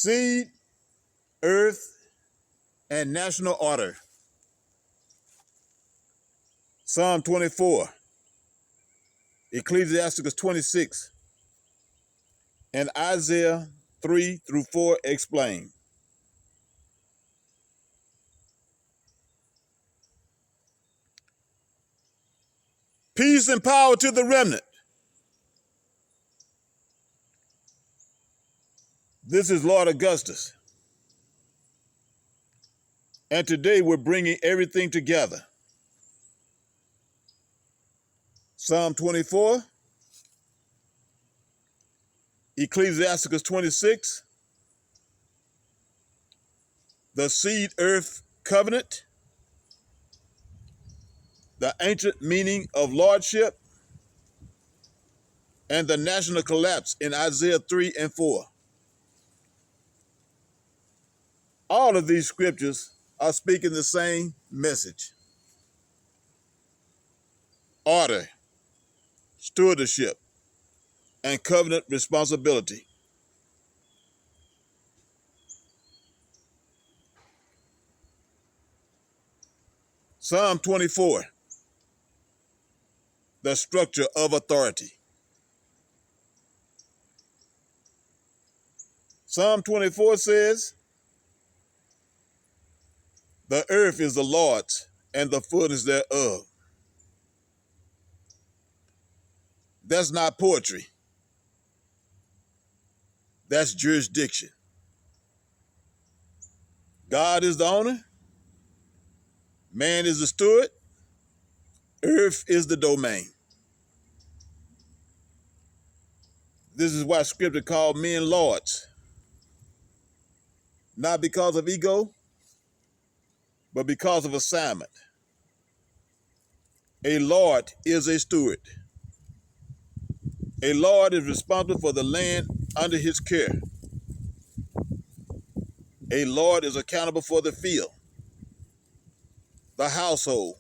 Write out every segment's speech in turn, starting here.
Seed, earth, and national order. Psalm 24, Ecclesiasticus 26, and Isaiah 3 through 4 explain. Peace and power to the remnant. This is Lord Augustus. And today we're bringing everything together. Psalm 24, Ecclesiasticus 26, the seed earth covenant, the ancient meaning of lordship, and the national collapse in Isaiah 3 and 4. All of these scriptures are speaking the same message. Order, stewardship, and covenant responsibility. Psalm 24, the structure of authority. Psalm 24 says, the earth is the Lord's and the fullness thereof. That's not poetry. That's jurisdiction. God is the owner. Man is the steward. Earth is the domain. This is why scripture called men lords. Not because of ego, but because of assignment. A lord is a steward. A lord is responsible for the land under his care. A lord is accountable for the field, the household,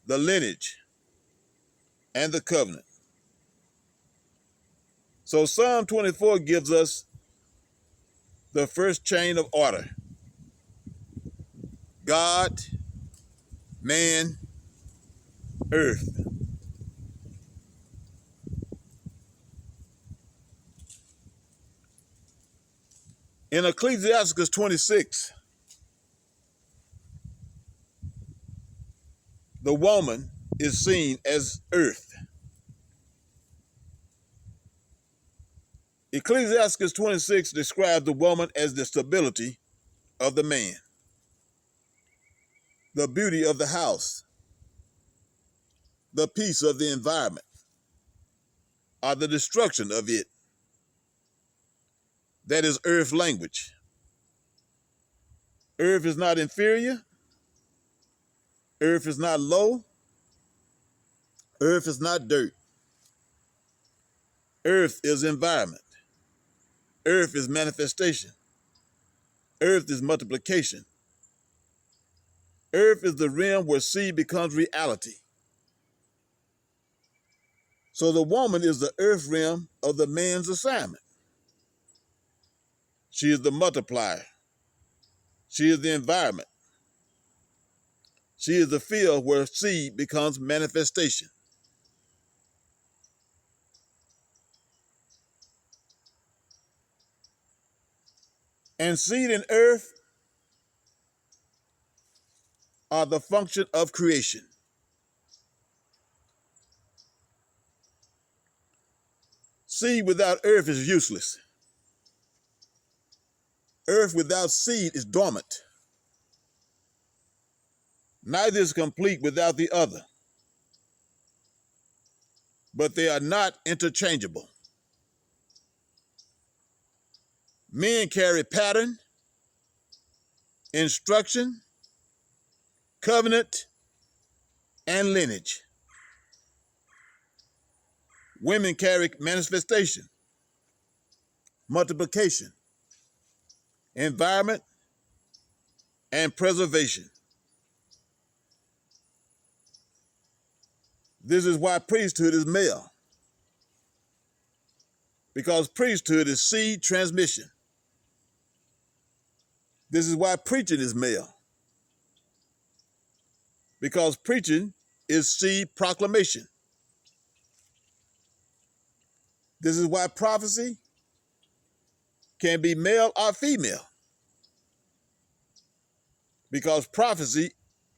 the lineage, and the covenant. So Psalm 24 gives us the first chain of order. God, man, earth. In Ecclesiasticus 26, the woman is seen as earth. Ecclesiasticus 26 describes the woman as the stability of the man, the beauty of the house, the peace of the environment, or the destruction of it. That is earth language. Earth is not inferior. Earth is not low. Earth is not dirt. Earth is environment. Earth is manifestation. Earth is multiplication. Earth is the realm where seed becomes reality. So the woman is the earth realm of the man's assignment. She is the multiplier. She is the environment. She is the field where seed becomes manifestation. And seed and earth are the function of creation. Seed without earth is useless. Earth without seed is dormant. Neither is complete without the other. But they are not interchangeable. Men carry pattern, instruction, covenant, and lineage. Women carry manifestation, multiplication, environment, and preservation. This is why priesthood is male, because priesthood is seed transmission. This is why preaching is male, because preaching is seed proclamation. This is why prophecy can be male or female, because prophecy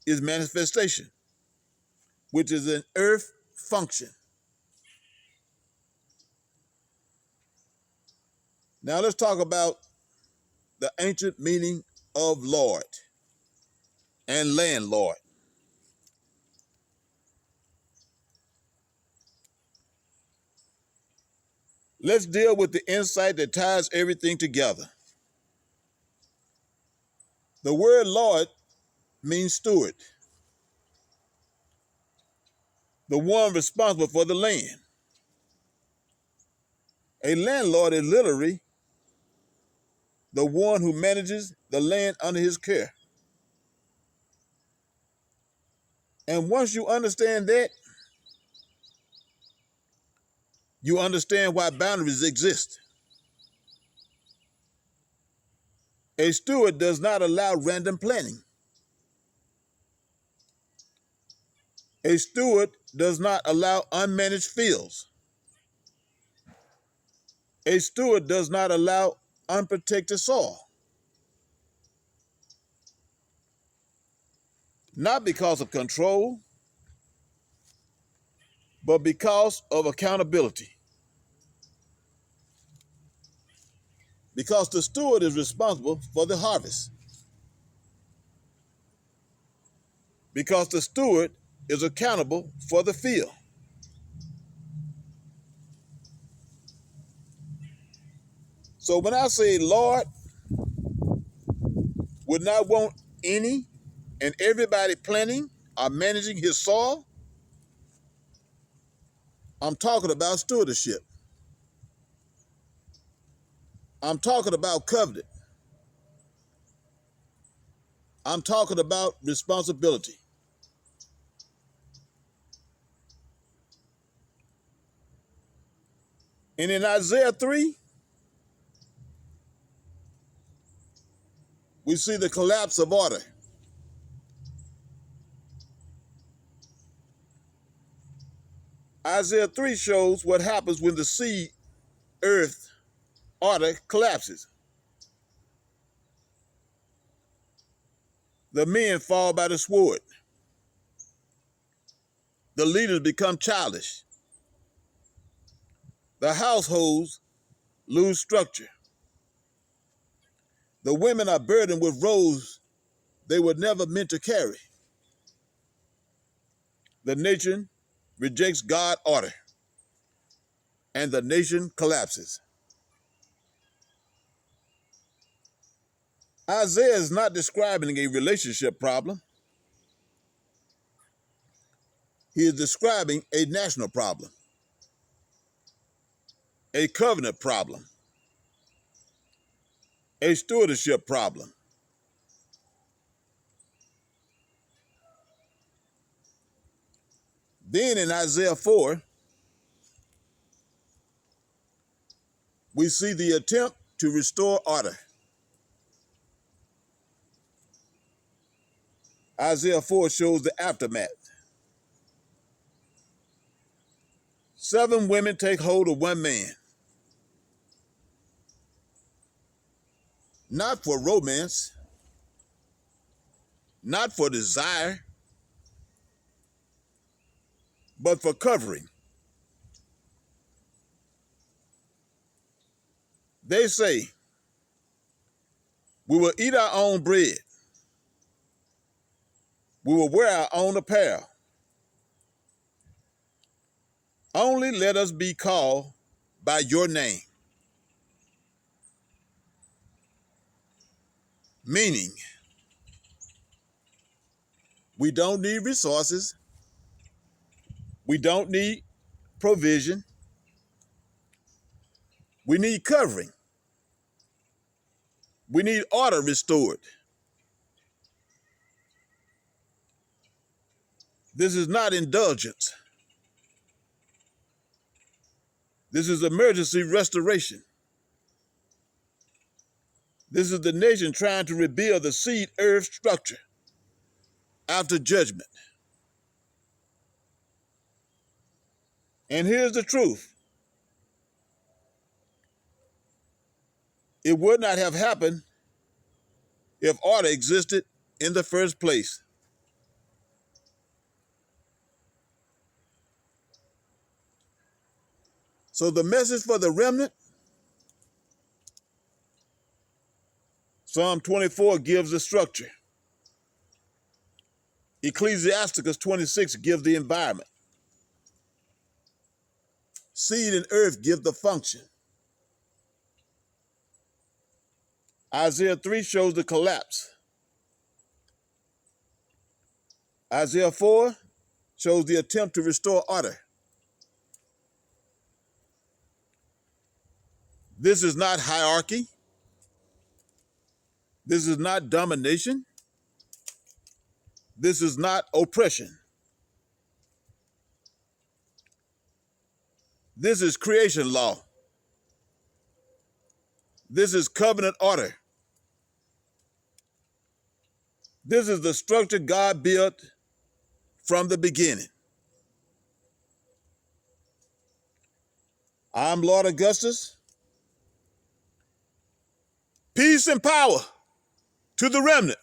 is manifestation, which is an earth function. Now let's talk about the ancient meaning of Lord and landlord. Let's deal with the insight that ties everything together. The word Lord means steward, the one responsible for the land. A landlord is literally the one who manages the land under his care. And once you understand that, you understand why boundaries exist. A steward does not allow random planning. A steward does not allow unmanaged fields. A steward does not allow unprotected soil. Not because of control, but because of accountability. Because the steward is responsible for the harvest. Because the steward is accountable for the field. So when I say Lord would not want any and everybody planting or managing his soil, I'm talking about stewardship. I'm talking about covenant. I'm talking about responsibility. And in Isaiah 3, we see the collapse of order. Isaiah 3 shows what happens when the sea, earth, order collapses. The men fall by the sword. The leaders become childish. The households lose structure. The women are burdened with roles they were never meant to carry. The nation rejects God's order, and the nation collapses. Isaiah is not describing a relationship problem. He is describing a national problem, a covenant problem, a stewardship problem. Then in Isaiah 4, we see the attempt to restore order. Isaiah 4 shows the aftermath. 7 women take hold of one man, not for romance, not for desire, but for covering. They say, we will eat our own bread. We will wear our own apparel. Only let us be called by your name. Meaning, we don't need resources. We don't need provision. We need covering. We need order restored. This is not indulgence. This is emergency restoration. This is the nation trying to rebuild the seed earth structure after judgment. And here's the truth. It would not have happened if order existed in the first place. So the message for the remnant, Psalm 24 gives the structure. Ecclesiasticus 26 gives the environment. Seed and earth give the function. Isaiah 3 shows the collapse. Isaiah 4 shows the attempt to restore order. This is not hierarchy. This is not domination. This is not oppression. This is creation law. This is covenant order. This is the structure God built from the beginning. I'm Lord Augustus. Peace and power to the remnant.